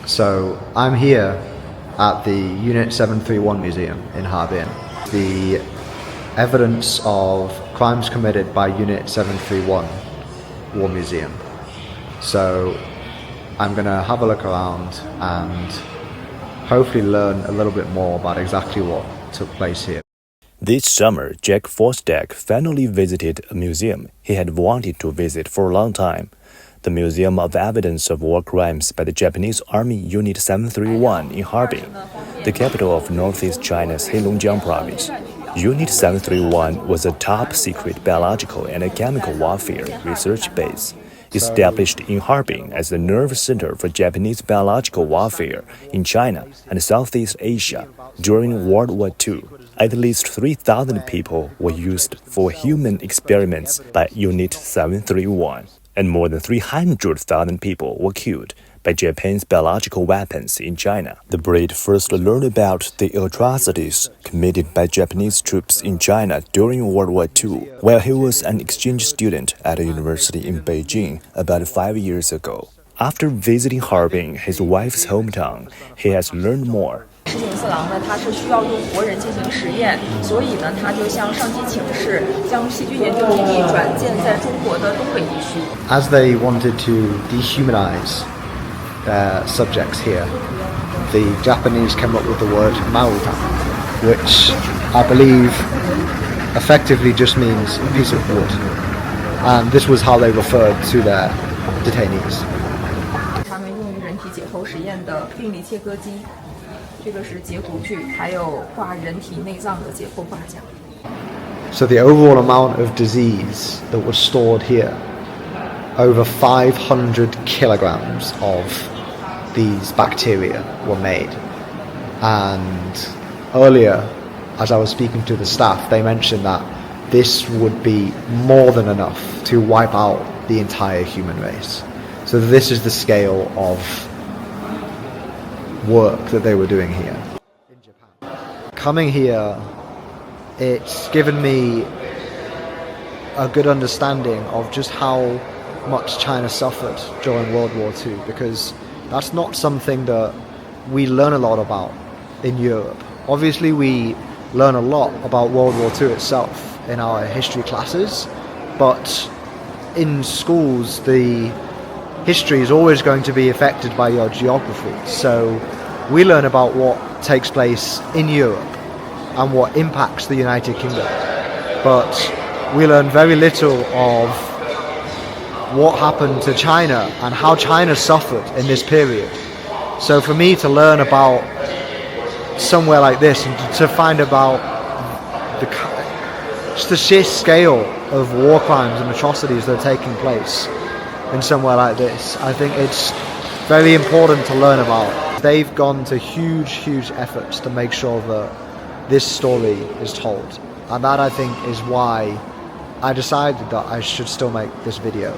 So I'm here at the Unit 731 Museum in Harbin. The evidence of crimes committed by Unit 731 War Museum. So I'm going to have a look around and hopefully learn a little bit more about exactly what took place here. This summer, Jack Forstak finally visited a museum he had wanted to visit for a long time. The Museum of Evidence of War Crimes by the Japanese Army Unit 731 in Harbin, the capital of northeast China's Heilongjiang province. Unit 731 was a top-secret biological and chemical warfare research base, established in Harbin as the nerve center for Japanese biological warfare in China and Southeast Asia during World War II. At least 3,000 people were used for human experiments by Unit 731, and more than 300,000 people were killed by Japan's biological weapons in China. The Brit first learned about the atrocities committed by Japanese troops in China during World War II while he was an exchange student at a university in Beijing about 5 years ago. After visiting Harbin, his wife's hometown, he has learned more. 实景四郎呢，他是需要用活人进行实验，所以呢，他就向上级请示，将细菌研究基地转建在中国的东北地区。 As they wanted to dehumanize their subjects here, the Japanese came up with the word "mauta," which I believe effectively just means a piece of wood, and this was how they referred to their detainees. 他们用于人体解剖实验的病理切割机。 这个是解骨锯，还有挂人体内脏的解剖挂架。 So the overall amount of disease that was stored here, over 500 kilograms of these bacteria were made. And earlier, as I was speaking to the staff, they mentioned that this would be more than enough to wipe out the entire human race. So this is the scale of work that they were doing here. In Japan. Coming here, it's given me a good understanding of just how much China suffered during World War II, because that's not something that we learn a lot about in Europe. Obviously we learn a lot about World War II itself in our history classes, but in schools the history is always going to be affected by your geography. So we learn about what takes place in Europe and what impacts the United Kingdom. But we learn very little of what happened to China and how China suffered in this period. So for me to learn about somewhere like this and to find about just the sheer scale of war crimes and atrocities that are taking place in somewhere like this, I think it's very important to learn about. They've gone to huge efforts to make sure that this story is told, and that I think is why I decided that I should still make this video.